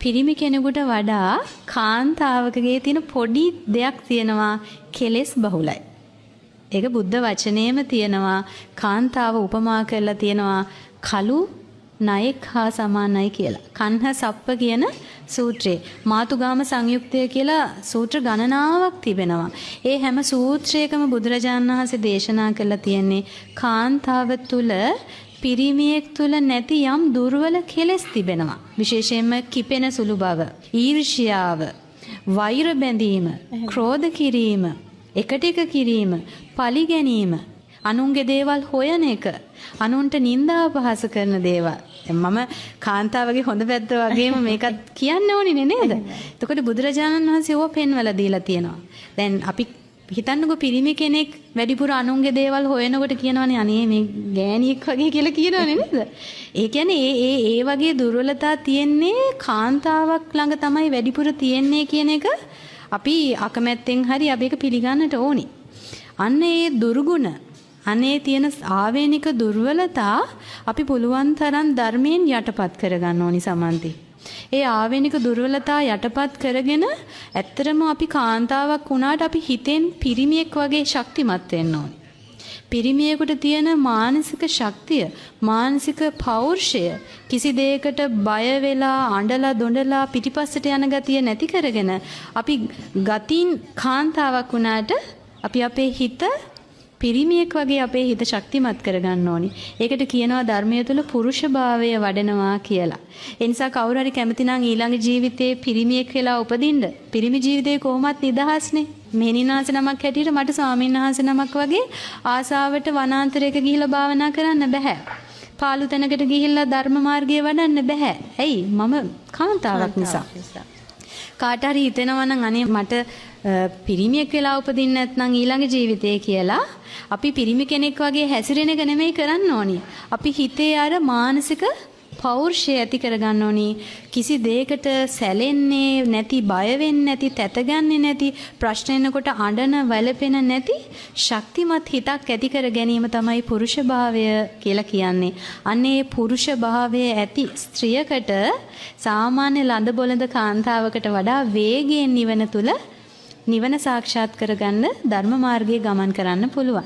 පිරිමි කෙනෙකුට වඩා කාන්තාවකගේ තියෙන පොඩි දෙයක් තියෙනවා කෙලෙස් බහුලයි. ඒක බුද්ධ වචනේම තියෙනවා කාන්තාව උපමා කරලා තියෙනවා කළු ණයෙක් හා සමානයි කියලා. කන්හ සප්ප කියන සූත්‍රේ මාතුගාම සංයුක්තය කියලා සූත්‍ර ගණනාවක් තිබෙනවා. ඒ හැම සූත්‍රයකම බුදුරජාණන් වහන්සේ දේශනා කරලා තියෙන්නේ කාන්තාව තුල පිරිමියෙක් තුල නැති යම් දුර්වල කෙලෙස් තිබෙනවා. විශේෂයෙන්ම කිපෙන සුළු බව, ඊර්ෂ්‍යාව, වෛර බැඳීම, ක්‍රෝධ කිරීම, එකට එක කිරීම, පලි ගැනීම, අනුන්ගේ දේවල් හොයන එක, අනුන්ට නිନ୍ଦා අපහාස කරන දේවල්. මම කාන්තාවගේ හොඳ පැත්ත වගේම මේකත් කියන්න ඕනේ නේද? එතකොට බුදුරජාණන් වහන්සේ ඕවා පෙන්වලා දීලා තියෙනවා. දැන් අපි හිතන්නකෝ පිරිමි කෙනෙක් වැඩිපුර අනුන්ගේ දේවල් හොයනකොට කියනවනේ අනේ මේ ගෑණියෙක් වගේ කියලා කියනවනේ නේද? ඒ කියන්නේ ඒ වගේ දුර්වලතා තියෙන්නේ කාන්තාවක් ළඟ තමයි වැඩිපුර තියෙන්නේ කියන එක අපි අකමැත්තෙන් හරි අපි ඒක පිළිගන්නට ඕනේ. අන්න ඒ දුර්ගුණ අනේ තියෙන ආවේනික දුර්වලතා අපි පුළුවන් තරම් ධර්මයෙන් යටපත් කරගන්න ඕනි සමන්ති. ඒ ආවේනික දුර්වලතා යටපත් කරගෙන ඇත්තටම අපි කාන්තාවක් වුණාට අපි හිතෙන් පිරිමියෙක් වගේ ශක්තිමත් වෙන්න ඕනි. පිරිමියෙකුට තියෙන මානසික ශක්තිය, මානසික පෞරුෂය කිසි දෙයකට බය වෙලා, අඬලා, දොඬලා පිටිපස්සට යන ගතිය නැති කරගෙන අපි ගතින් කාන්තාවක් වුණාට අපි අපේ හිත පිරිමියෙක් වගේ අපේ හිත ශක්තිමත් කරගන්න ඕනි. ඒකට කියනවා ධර්මයේ තුල පුරුෂභාවය වඩනවා කියලා. ඒ නිසා කවුරු හරි කැමති නම් ඊළඟ ජීවිතේ පිරිමියෙක් වෙලා උපදින්න. පිරිමි ජීවිතේ කොහොමත් නිදහස්නේ. මෙහෙණිනාස නමක් හැටියට මට ස්වාමීන් වහන්සේ නමක් වගේ ආසාවට වනාන්තරයක ගිහිලා භාවනා කරන්න බෑ. පාළු තැනකට ගිහිල්ලා ධර්ම මාර්ගය වඩන්න බෑ. ඇයි? මම කාන්තාවක් නිසා. කාට හරි හිතෙනවා නම් අනේ මට පිරිමියෙක් වෙලා උපදින්න නැත්නම් ඊළඟ ජීවිතේ කියලා අපි පිරිමි කෙනෙක් වගේ හැසිරෙන එක නෙමෙයි කරන්න ඕනි. අපි හිතේ අර මානසික පෞරුෂය ඇති කරගන්න ඕනි. කිසි දෙයකට සැලෙන්නේ නැති, බය වෙන්නේ නැති, තැතගන්නේ නැති, ප්‍රශ්න එනකොට අඬන, වැළපෙන නැති ශක්තිමත් හිතක් ඇති කර ගැනීම තමයි පුරුෂභාවය කියලා කියන්නේ. අන්නේ පුරුෂභාවය ඇති ස්ත්‍රියකට සාමාන්‍ය ලඳ බොළඳ කාන්තාවකට වඩා වේගයෙන් නිවන තුල නිවන සාක්ෂාත් කරගන්න ධර්ම මාර්ගයේ ගමන් කරන්න පුළුවන්.